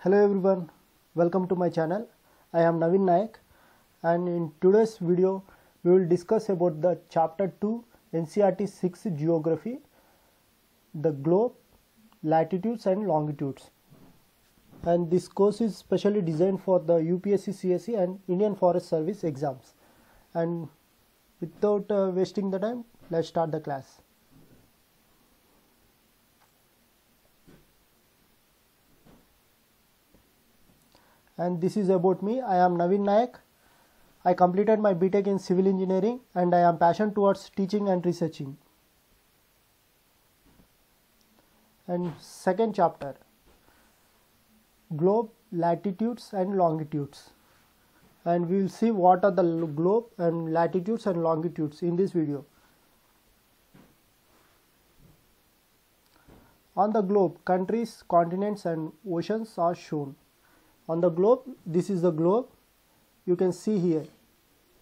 Hello everyone, welcome to my channel. I am Navin Nayak and in today's video we will discuss about the chapter 2 NCERT 6 Geography, the globe, latitudes and longitudes. And this course is specially designed for the UPSC CSE and Indian Forest Service exams. And without wasting the time, let's start the class. And this is about me. I am Navin Nayak. I completed my BTech in Civil Engineering and I am passionate towards teaching and researching. And second chapter, globe, latitudes and longitudes. And we will see what are the globe and latitudes and longitudes in this video. On the globe, countries, continents and oceans are shown. On the globe, this is the globe. You can see here,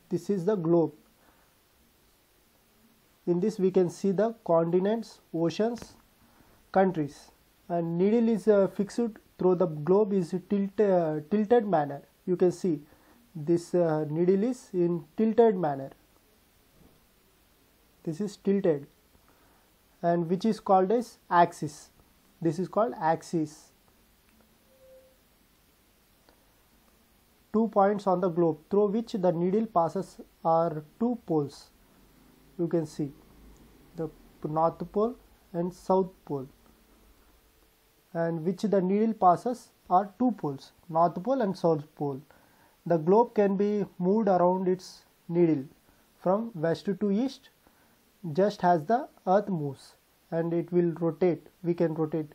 this is the globe. In this we can see the continents, oceans, countries, and needle is fixed through the globe is tilted manner. You can see this needle is in tilted manner. This is tilted, and which is called as axis. This is called axis. 2 points on the globe through which the needle passes are 2 poles. You can see the North Pole and South Pole, and which the needle passes are 2 poles, North Pole and South Pole. The globe can be moved around its needle from west to east just as the earth moves, and it will rotate. We can rotate.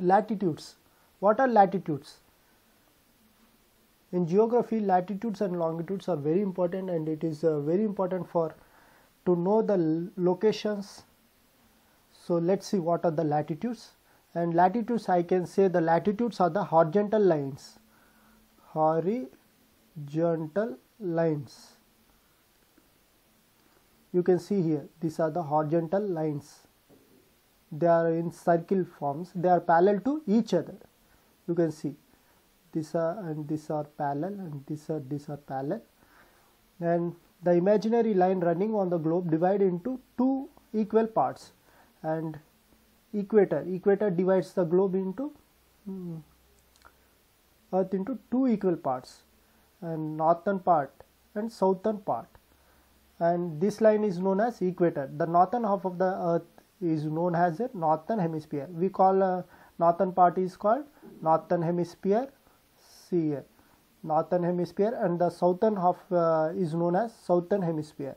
Latitudes. What are latitudes? In geography, latitudes and longitudes are very important, and it is very important for to know the locations. So let's see what are the latitudes. And latitudes, I can say the latitudes are the horizontal lines. Horizontal lines. You can see here, these are the horizontal lines. They are in circle forms. They are parallel to each other. You can see these are parallel, and these are parallel. And the imaginary line running on the globe divided into 2 equal parts. And equator divides the globe into earth into 2 equal parts, and northern part and southern part. And this line is known as equator. The northern half of the earth is known as a northern hemisphere. We call northern part is called northern hemisphere. See here, northern hemisphere, and the southern half is known as southern hemisphere.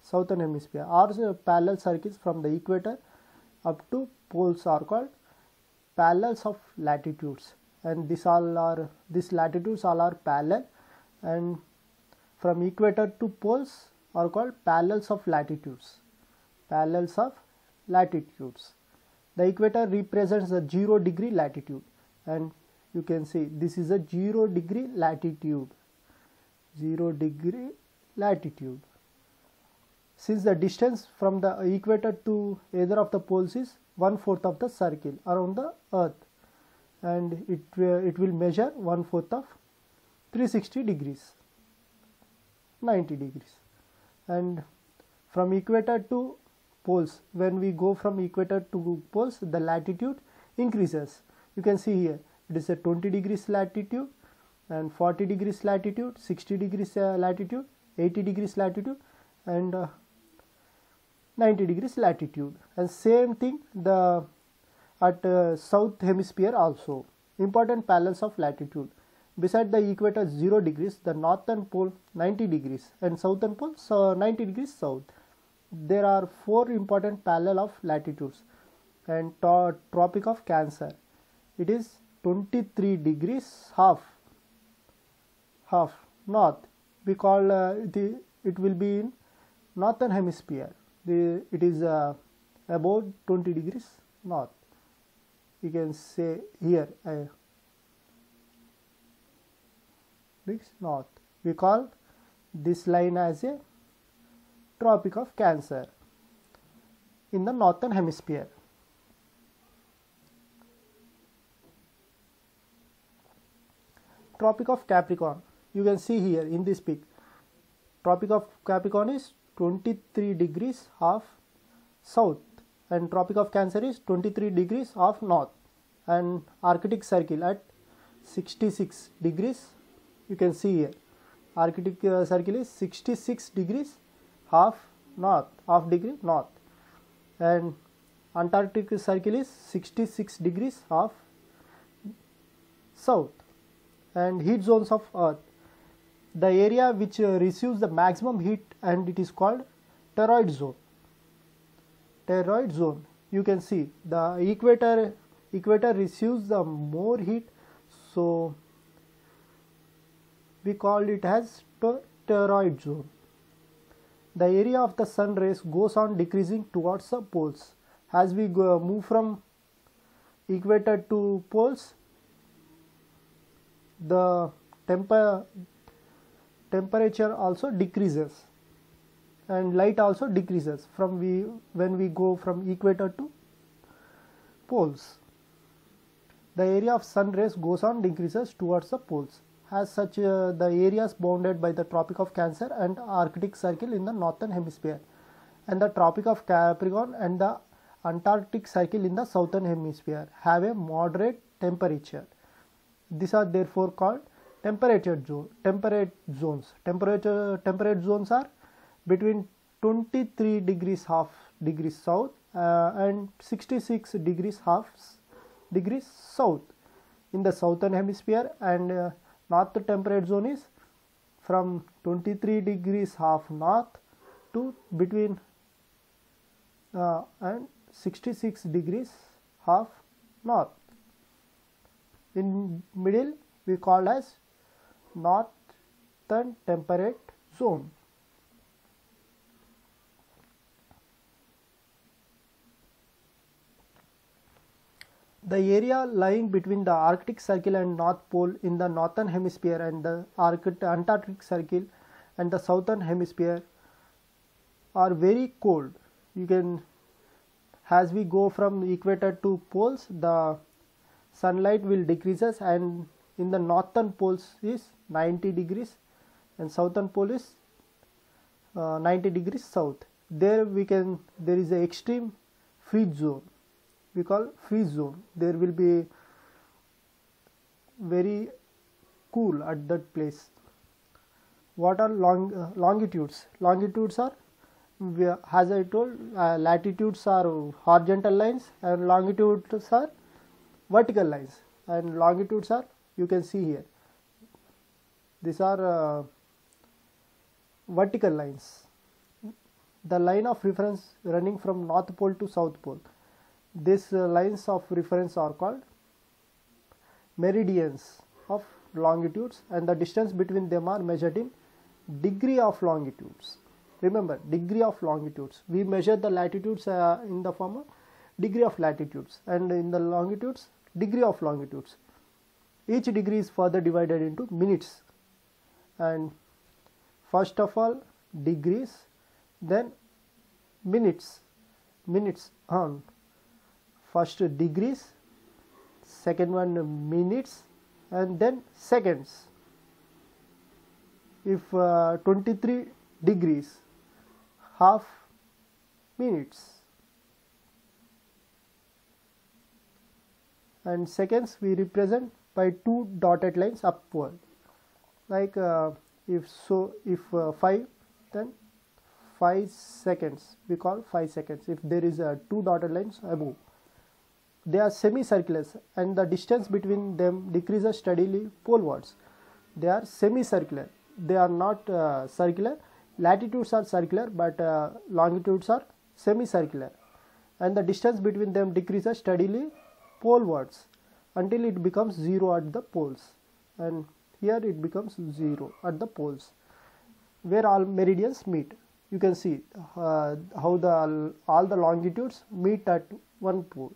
Southern hemisphere are parallel circles from the equator up to poles are called parallels of latitudes, and these latitudes all are parallel, and from equator to poles are called parallels of latitudes. Parallels of latitudes. The equator represents the 0 degree latitude, and you can see this is a 0 degree latitude. 0 degree latitude. Since the distance from the equator to either of the poles is 1/4 of the circle around the earth, and it will measure 1/4 of 360 degrees, 90 degrees. And from equator to poles, when we go from equator to poles, the latitude increases. You can see here it is a 20 degrees latitude, and 40 degrees latitude, 60 degrees latitude, 80 degrees latitude, and 90 degrees latitude. And same thing the at south hemisphere also. Important parallels of latitude. Beside the equator 0 degrees, the northern pole 90 degrees and southern pole 90 degrees south. There are 4 important parallel of latitudes. And Tropic of Cancer, it is 23 degrees half north. We call it will be in northern hemisphere. It is about 20 degrees north. You can say here this north. We call this line as a Tropic of Cancer in the northern hemisphere. Tropic of Capricorn, you can see here in this pic. Tropic of Capricorn is 23 degrees of south and Tropic of Cancer is 23 degrees of north, and Arctic Circle at 66 degrees. You can see here Arctic Circle is 66 degrees half degree north, and Antarctic Circle is 66 degrees of south. And heat zones of Earth, the area which receives the maximum heat, and it is called toroid zone. Toroid zone, you can see the equator receives the more heat, so we call it as toroid zone. The area of the sun rays goes on decreasing towards the poles. As we move from equator to poles, the temperature also decreases and light also decreases when we go from equator to poles. The area of sun rays goes on decreases towards the poles. As such, the areas bounded by the Tropic of Cancer and Arctic Circle in the northern hemisphere, and the Tropic of Capricorn and the Antarctic Circle in the southern hemisphere have a moderate temperature. These are therefore called temperate zones. Temperate zones are between 23 degrees south and 66 degrees south in the southern hemisphere, and north temperate zone is from 23 degrees half north to between and 66 degrees half north. In middle we call as northern temperate zone. The area lying between the Arctic Circle and North Pole in the northern hemisphere and the Antarctic Circle and the southern hemisphere are very cold. As we go from equator to poles, the sunlight will decreases, and in the northern poles is 90 degrees and southern pole is 90 degrees south. There is a extreme freeze zone. We call freeze zone. There will be very cool at that place. What are longitudes? Longitudes are, as I told, latitudes are horizontal lines and longitudes are vertical lines, and longitudes are, you can see here, these are vertical lines. The line of reference running from North Pole to South Pole. These lines of reference are called meridians of longitudes, and the distance between them are measured in degree of longitudes. Remember, degree of longitudes. We measure the latitudes in the form of degree of latitudes, and in the longitudes, degree of longitudes. Each degree is further divided into minutes, and first of all degrees, then minutes on. First degrees, second one minutes, and then seconds. If 23 degrees, half minutes, and seconds we represent by two dotted lines upward. Like if 5, then 5 seconds, we call 5 seconds. If there is two dotted lines above, they are semicircular, and the distance between them decreases steadily polewards. They are semicircular. They are not circular. Latitudes are circular, but longitudes are semicircular, and the distance between them decreases steadily polewards until it becomes 0 at the poles, and here it becomes 0 at the poles where all meridians meet. You can see how all the longitudes meet at one pole.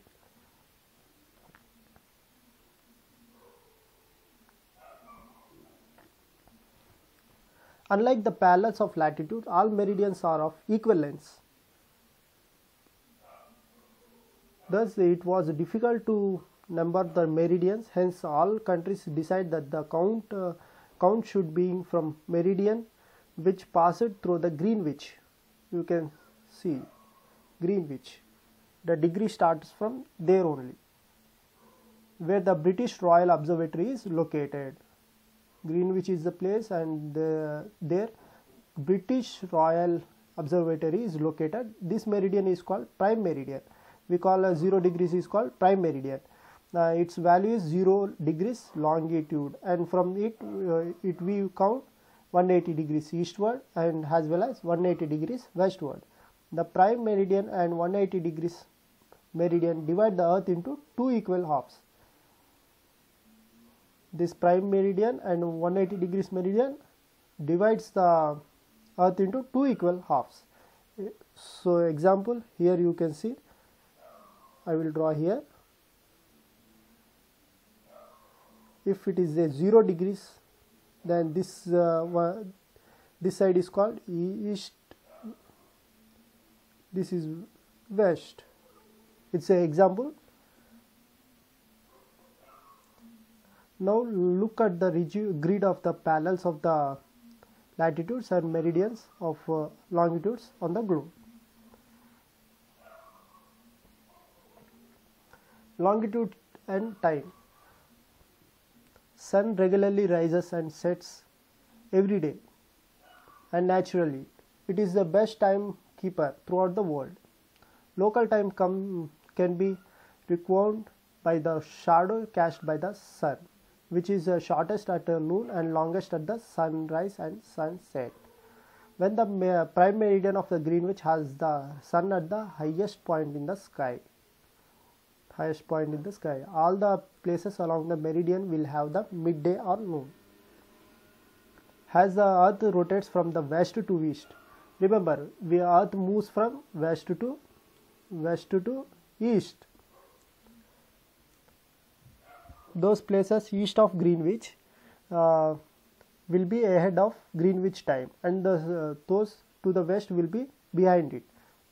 Unlike the parallels of latitude, all meridians are of equal lengths. Thus, it was difficult to number the meridians. Hence, all countries decide that the count should be from meridian which passed through the Greenwich. You can see Greenwich. The degree starts from there only, where the British Royal Observatory is located. Greenwich is the place, and there British Royal Observatory is located. This meridian is called prime meridian. We call 0 degrees is called prime meridian. Its value is 0 degrees longitude, and from it we count 180 degrees eastward and as well as 180 degrees westward. The prime meridian and 180 degrees meridian divide the earth into two equal halves. This prime meridian and 180 degrees meridian divides the earth into two equal halves. So example, here you can see, I will draw here. If it is a 0 degrees, then this side is called east, this is west. It's an example. Now look at the grid of the parallels of the latitudes and meridians of longitudes on the globe. Longitude and time. Sun regularly rises and sets every day, and naturally it is the best timekeeper throughout the world. Local time can be reckoned by the shadow cast by the sun, which is shortest at noon and longest at the sunrise and sunset. When the prime meridian of the Greenwich has the sun at the highest point in the sky, all the places along the meridian will have the midday or noon. As the earth rotates from the west to east, remember, the earth moves from west to east. Those places east of Greenwich will be ahead of Greenwich time, and those to the west will be behind it.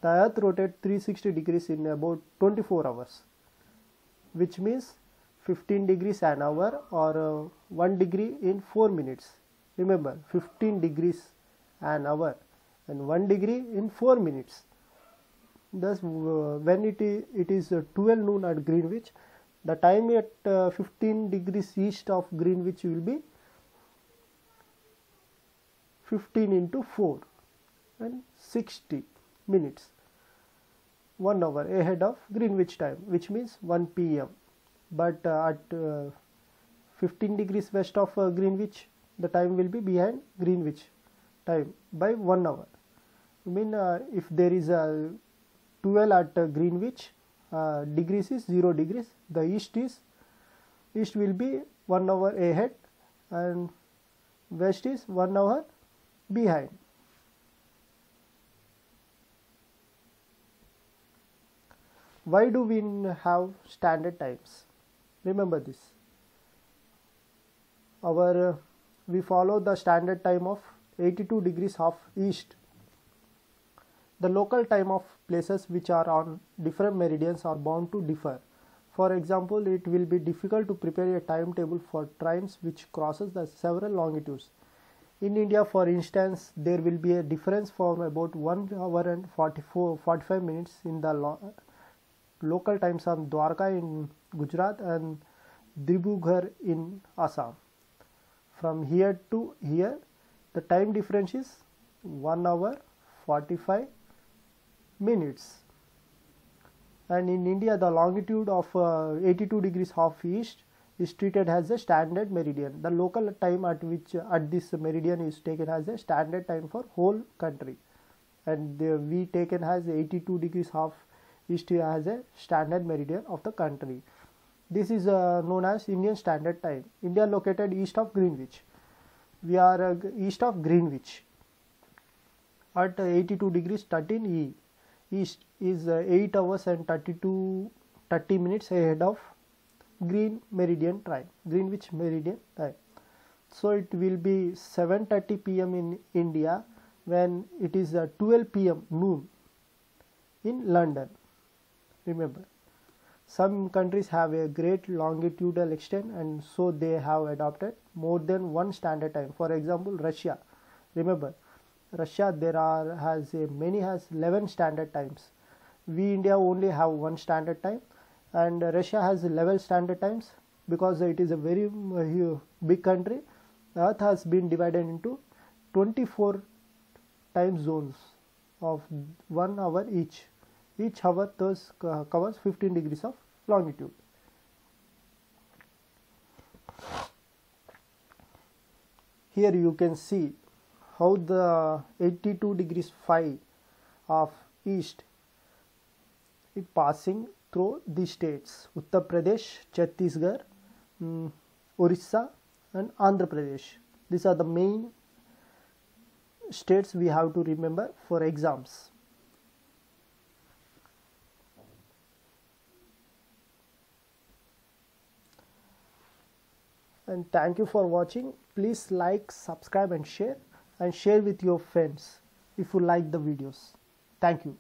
The earth rotates 360 degrees in about 24 hours, which means 15 degrees an hour or 1 degree in 4 minutes. Remember, 15 degrees an hour and 1 degree in 4 minutes. Thus, when it is 12 noon at Greenwich, the time at 15 degrees east of Greenwich will be 15 into 4 and 60 minutes, 1 hour ahead of Greenwich time, which means 1 p.m. But at 15 degrees west of Greenwich, the time will be behind Greenwich time by 1 hour. I mean, if there is a 12 at Greenwich, degrees is 0 degrees. The east will be 1 hour ahead and west is 1 hour behind. Why do we have standard times? Remember this. We follow the standard time of 82 degrees of east. The local time of places which are on different meridians are bound to differ. For example, it will be difficult to prepare a timetable for trains which crosses the several longitudes. In India, for instance, there will be a difference for about 1 hour and 45 minutes in the local times on Dwarka in Gujarat and Dibrugarh in Assam. From here to here, the time difference is 1 hour 45 minutes. And in India, the longitude of 82 degrees of east is treated as a standard meridian. The local time at this meridian is taken as a standard time for whole country, and we taken as 82 degrees of east as a standard meridian of the country. This is known as Indian Standard Time. India located east of Greenwich. We are east of Greenwich at 82 degrees 13 E. East is 8 hours and 30 minutes ahead of Greenwich Meridian time. So it will be 7:30 p.m. in India when it is 12 p.m. noon in London. Remember, some countries have a great longitudinal extent, and so they have adopted more than one standard time. For example, Russia. Remember, Russia has 11 standard times. We India only have one standard time, and Russia has 11 standard times because it is a very big country. Earth has been divided into 24 time zones of 1 hour each. Each hour thus covers 15 degrees of longitude. Here you can see how the 82 degrees phi of east is passing through the states Uttar Pradesh, Chhattisgarh, Orissa and Andhra Pradesh. These are the main states we have to remember for exams. And thank you for watching. Please like, subscribe and share with your friends if you like the videos. Thank you.